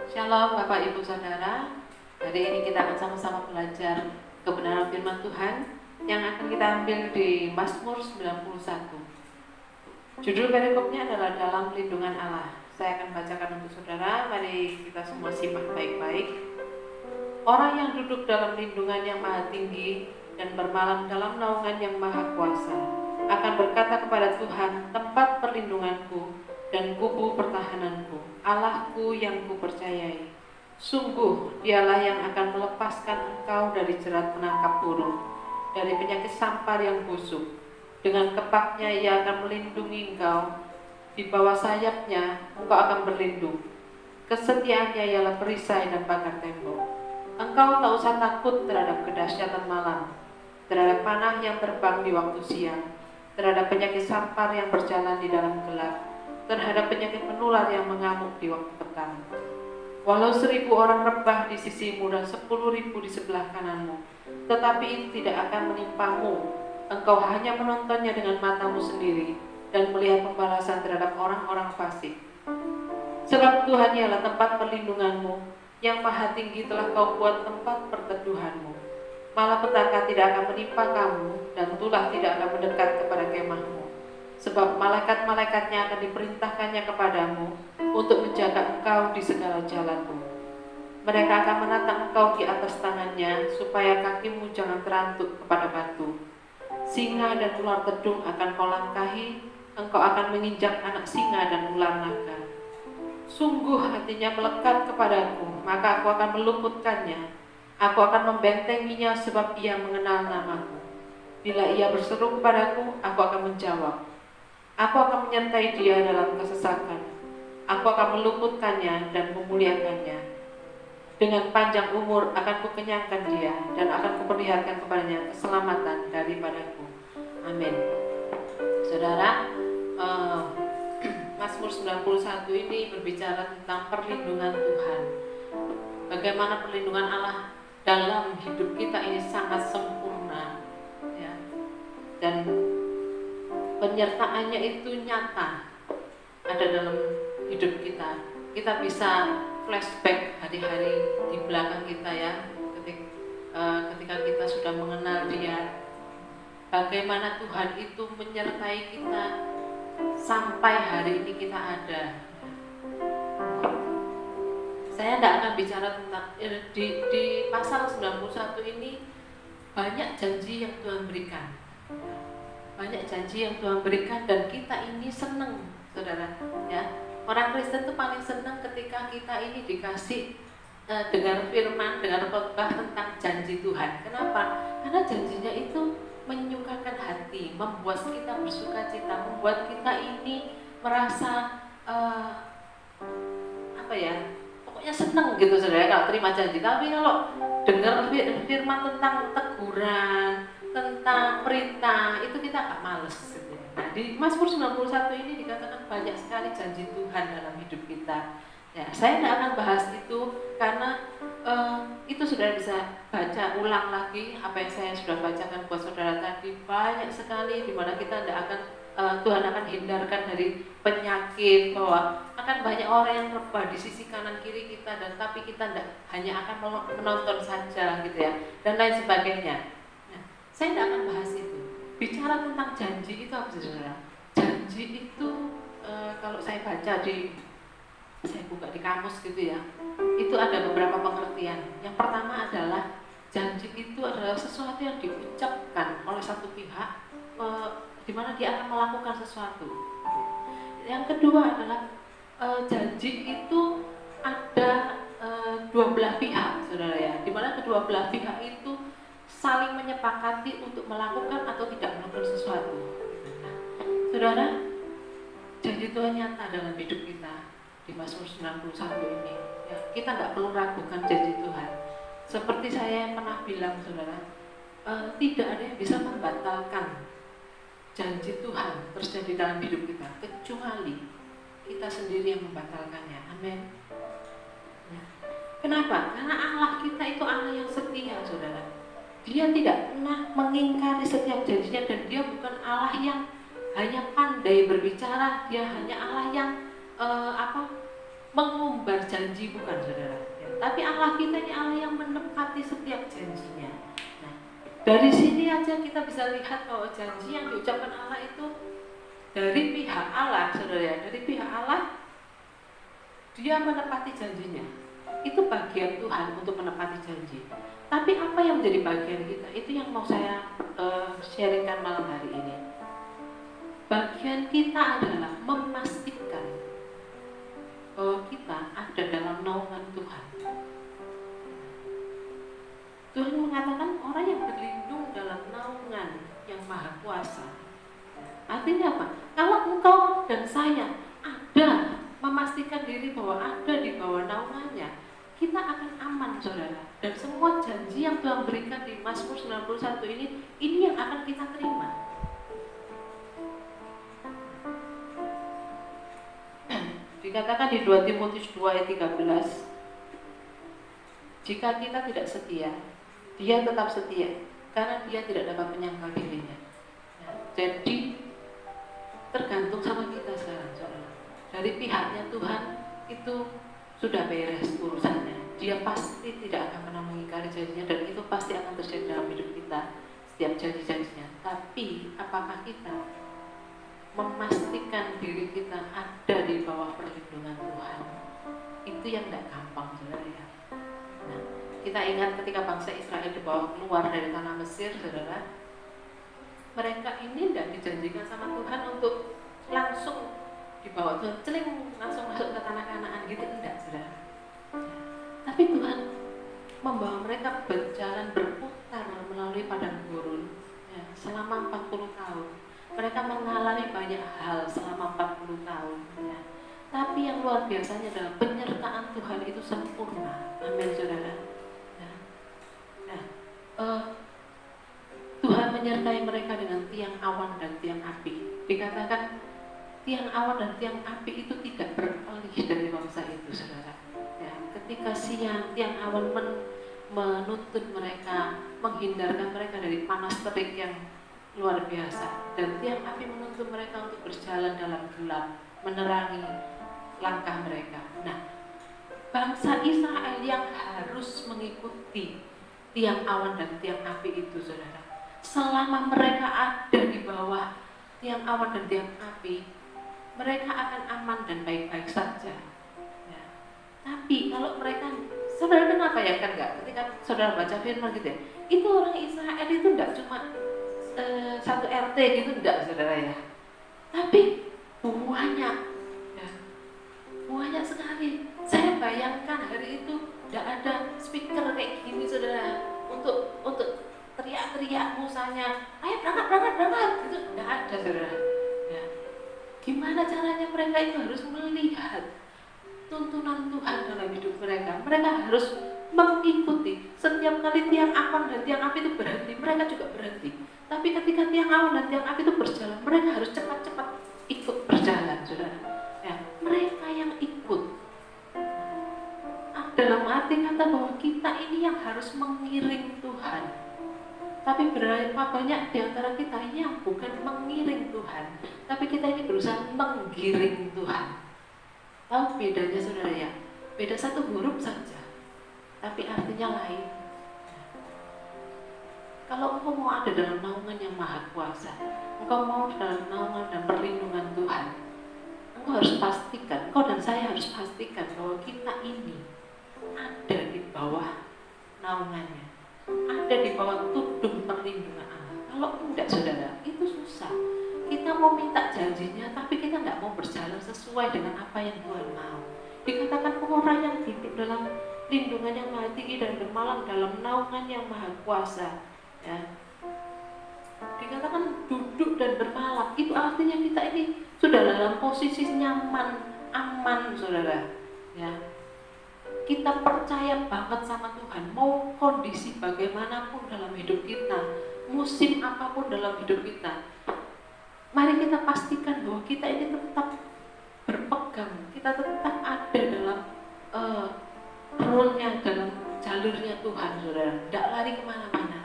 Shalom Bapak Ibu Saudara. Hari ini kita akan sama-sama belajar kebenaran firman Tuhan yang akan kita ambil di Mazmur 91. Judul perikopnya adalah dalam lindungan Allah. Saya akan bacakan untuk saudara. Mari kita semua simak baik-baik. Orang yang duduk dalam lindungan yang maha tinggi dan bermalam dalam naungan yang maha kuasa akan berkata kepada Tuhan, tempat perlindunganku dan kubu pertahananku, Allahku yang kupercayai. Sungguh dialah yang akan melepaskan engkau dari jerat penangkap burung, dari penyakit sampar yang busuk. Dengan kepaknya ia akan melindungi engkau, di bawah sayapnya engkau akan berlindung. Kesetiaannya ialah perisai dan pagar tembok. Engkau tak usah takut terhadap kedahsyatan malam, terhadap panah yang terbang di waktu siang, terhadap penyakit sampar yang berjalan di dalam gelap, terhadap penyakit menular yang mengamuk di waktu petang. Walau 1.000 orang rebah di sisimu dan 10.000 di sebelah kananmu, tetapi itu tidak akan menimpamu. Engkau hanya menontonnya dengan matamu sendiri dan melihat pembalasan terhadap orang-orang fasik. Sebab Tuhan ialah tempat perlindunganmu, yang maha tinggi telah kau buat tempat perteduhanmu. Malapetaka tidak akan menimpa kamu, dan tulah tidak akan mendekat kepada kemahmu. Sebab malaikat-malaikatnya akan diperintahkannya kepadamu untuk menjaga engkau di segala jalanmu. Mereka akan menatang engkau di atas tangannya, supaya kakimu jangan terantuk kepada batu. Singa dan ular tedung akan kau langkahi, engkau akan menginjak anak singa dan ular naga. Sungguh hatinya melekat kepadaku, maka aku akan meluputkannya. Aku akan membentenginya sebab ia mengenal namaku. Bila ia berseru kepadaku, aku akan menjawab. Aku akan menyertai dia dalam kesesakan. Aku akan meluputkannya dan memuliakannya. Dengan panjang umur akan kukenyangkan dia, dan akan kuperlihatkan kepadanya keselamatan daripadaku. Amin. Saudara, Mazmur 91 ini berbicara tentang perlindungan Tuhan. Bagaimana perlindungan Allah dalam hidup kita ini sangat sempurna, ya. Dan penyertaannya itu nyata ada dalam hidup kita. Kita bisa flashback hari-hari di belakang kita, ya, ketika kita sudah mengenal Dia, bagaimana Tuhan itu menyertai kita sampai hari ini kita ada. Saya tidak akan bicara tentang di pasal 91 ini banyak janji yang Tuhan berikan. Banyak janji yang Tuhan berikan dan kita ini senang, saudara, ya. Orang Kristen itu paling senang ketika kita ini dikasih dengar firman, dengar khotbah tentang janji Tuhan. Kenapa? Karena janjinya itu menyukakan hati, membuat kita bersukacita, membuat kita ini merasa pokoknya senang gitu, saudara, kalau terima janji. Tapi kalau dengar firman tentang teguran, tentang perintah, itu kita agak males gitu. Nah, di Mazmur 91 ini dikatakan banyak sekali janji Tuhan dalam hidup kita. Ya, saya tidak akan bahas itu karena itu saudara bisa baca ulang lagi apa yang saya sudah bacakan buat saudara tadi. Banyak sekali di mana kita tidak akan Tuhan akan hindarkan dari penyakit, bahwa akan banyak orang yang rebah di sisi kanan kiri kita, dan tapi kita tidak hanya akan menonton saja gitu, ya, dan lain sebagainya. Nah, saya tidak akan bahas itu. Bicara tentang janji itu apa, saudara? Janji itu kalau saya baca saya buka di kamus gitu, ya, itu ada beberapa pengertian. Yang pertama adalah janji itu adalah sesuatu yang diucapkan oleh satu pihak di mana dia akan melakukan sesuatu. Yang kedua adalah janji itu ada dua belah pihak, saudara, ya, di mana kedua belah pihak itu saling menyepakati untuk melakukan atau tidak melakukan sesuatu. Nah, saudara, janji Tuhan nyata dalam hidup kita di Mazmur 91 ini, ya, kita tidak perlu ragukan janji Tuhan. Seperti saya pernah bilang, saudara, tidak ada yang bisa membatalkan janji Tuhan terjadi dalam hidup kita kecuali kita sendiri yang membatalkannya. Amin. Ya. Kenapa? Karena Allah kita itu Allah yang setia, saudara. Dia tidak pernah mengingkari setiap janjinya, dan Dia bukan Allah yang hanya pandai berbicara. Dia hanya Allah yang mengumbar janji, bukan saudara. Ya, tapi Allah kita ini Allah yang menepati setiap janjinya. Nah, dari sini aja kita bisa lihat bahwa janji yang diucapkan Allah itu dari pihak Allah, saudara ya. Dari pihak Allah, Dia menepati janjinya. Itu bagian Tuhan untuk menepati janji. Tapi apa yang menjadi bagian kita? Itu yang mau saya sharingkan malam hari ini. Bagian kita adalah memastikan bahwa kita ada dalam naungan Tuhan. Tuhan mengatakan orang yang berlindung dalam naungan yang Maha Kuasa. Artinya apa? Kalau engkau dan saya ada memastikan diri bahwa ada di bawah naungannya, kita akan aman, saudara. Dan semua janji yang Tuhan berikan di Mazmur 91 ini yang akan kita terima. Dikatakan di 2 Timotius 2 ayat 13, jika kita tidak setia, Dia tetap setia, karena Dia tidak dapat menyangkal dirinya. Nah, jadi tergantung sama kita sekarang, saudara. Dari pihaknya Tuhan itu sudah beres urusannya. Dia pasti tidak akan pernah mengingkari janjinya, dan itu pasti akan terjadi dalam hidup kita, setiap janji-janjinya. Tapi apakah kita memastikan diri kita ada di bawah perlindungan Tuhan? Itu yang tidak gampang, saudara ya. Nah, kita ingat ketika bangsa Israel dibawa keluar dari tanah Mesir, saudara, mereka ini tidak dijanjikan sama Tuhan untuk langsung dibawa Tuhan celing langsung masuk ke tanah Kanaan gitu, enggak, saudara. Tapi Tuhan membawa mereka berjalan berputar melalui padang gurun ya, selama 40 tahun. Mereka mengalami banyak hal selama 40 tahun ya. Tapi yang luar biasanya adalah penyertaan Tuhan itu sempurna. Amin, saudara. Nah, Tuhan menyertai mereka dengan tiang awan dan tiang api. Dikatakan tiang awan dan tiang api itu tidak beralih dari bangsa itu, saudara. Ya, ketika siang tiang awan menuntun mereka, menghindarkan mereka dari panas terik yang luar biasa, dan tiang api menuntun mereka untuk berjalan dalam gelap, menerangi langkah mereka. Nah, bangsa Israel yang harus mengikuti tiang awan dan tiang api itu, saudara, selama mereka ada di bawah tiang awan dan tiang api, mereka akan aman dan baik-baik saja ya. Tapi kalau mereka, saudara kenapa ya kan enggak, ketika saudara baca firman gitu ya, itu orang Israel itu enggak cuma satu RT gitu, enggak, saudara ya, tapi banyak ya, banyak sekali. Saya bayangkan hari itu enggak ada speaker kayak gini, saudara, untuk teriak-teriak misalnya, ayo berangkat gitu, enggak ada, saudara ya. Gimana caranya mereka itu harus melihat tuntunan Tuhan dalam hidup mereka. Mereka harus mengikuti. Setiap kali tiang awan dan tiang api itu berhenti, mereka juga berhenti. Tapi ketika tiang awan dan tiang api itu berjalan, mereka harus cepat-cepat ikut berjalan, saudara. Ya, mereka yang ikut. Dalam arti kata bahwa kita ini yang harus mengiring Tuhan. Tapi berapa banyak di antara kita yang bukan mengiring Tuhan, tapi kita ini berusaha menggiring Tuhan. Tahu bedanya, saudara ya? Beda satu huruf saja, tapi artinya lain. Kalau engkau mau ada dalam naungan yang Maha Kuasa, engkau mau dalam naungan dan perlindungan Tuhan, engkau harus pastikan, engkau dan saya harus pastikan bahwa kita ini ada di bawah naungannya, ada di bawah tudung perlindungan Allah. Kalau enggak, saudara, itu susah. Kita mau minta janjinya, tapi kita enggak mau berjalan sesuai dengan apa yang Tuhan mau. Dikatakan orang yang duduk dalam lindungan yang Maha Tinggi dan bermalam dalam naungan yang Maha Kuasa ya. Dikatakan duduk dan bermalam, itu artinya kita ini sudah dalam posisi nyaman, aman, saudara ya. Kita percaya banget sama Tuhan, mau kondisi bagaimanapun dalam hidup kita, musim apapun dalam hidup kita, mari kita pastikan bahwa kita ini tetap berpegang, kita tetap ada dalam role-nya, dalam jalurnya Tuhan, saudara. Tidak lari kemana-mana.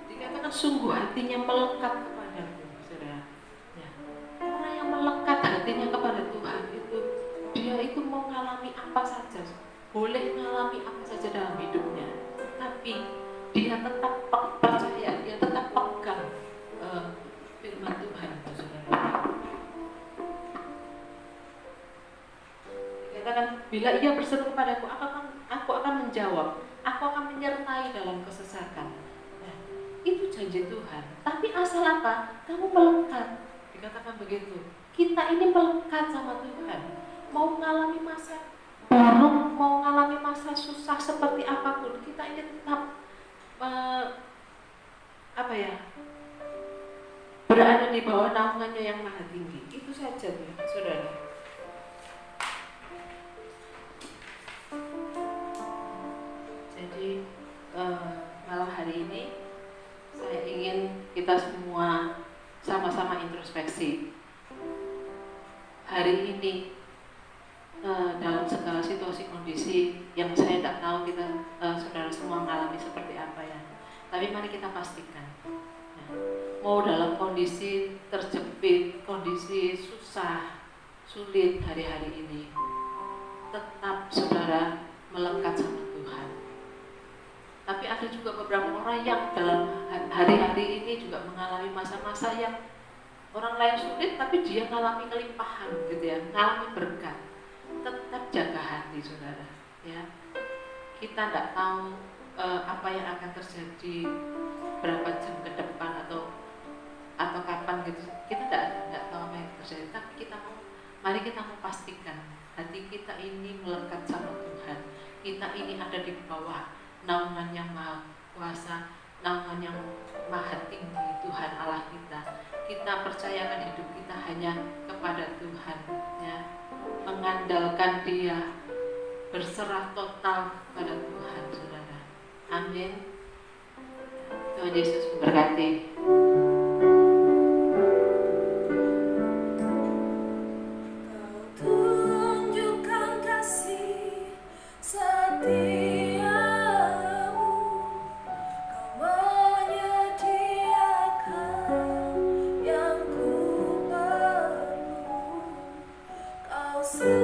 Dikatakan sungguh hatinya melekat kepadamu, saudara ya. Orang apa saja, boleh mengalami apa saja dalam hidupnya, tapi dia tetap percaya, dia tetap pegang firman Tuhan, saudara. Dikatakan, bila ia berseru kepadaku, aku akan menjawab, aku akan menyertai dalam kesesakan. Nah, itu janji Tuhan. Tapi asal apa? Kamu melekat. Dikatakan begitu. Kita ini melekat sama Tuhan. Mau mengalami masa buruk, mau mengalami masa susah seperti apapun, kita ini tetap berada di bawah naungannya yang maha tinggi. Itu saja, saudara. Jadi malam hari ini saya ingin kita semua sama-sama introspeksi. Hari ini dalam segala situasi kondisi yang saya tidak tahu kita saudara semua mengalami seperti apa ya. Tapi mari kita pastikan, mau dalam kondisi terjepit, kondisi susah, sulit hari-hari ini, tetap saudara melekat sama Tuhan. Tapi ada juga beberapa orang yang dalam hari-hari ini juga mengalami masa-masa yang orang lain sulit, tapi dia mengalami kelimpahan, gitu ya, mengalami berkat. Tetap jaga hati, saudara. Ya, kita tidak tahu apa yang akan terjadi berapa jam ke depan atau kapan gitu. Kita tidak tahu apa yang terjadi, tapi mari kita pastikan hati kita ini melekat sama Tuhan. Kita ini ada di bawah naungan yang maha kuasa, naungan yang maha tinggi, Tuhan Allah kita. Kita percayakan hidup kita hanya kepada Tuhan, ya, mengandalkan Dia, berserah total pada Tuhan, saudara. Amin. Tuhan Yesus memberkati. So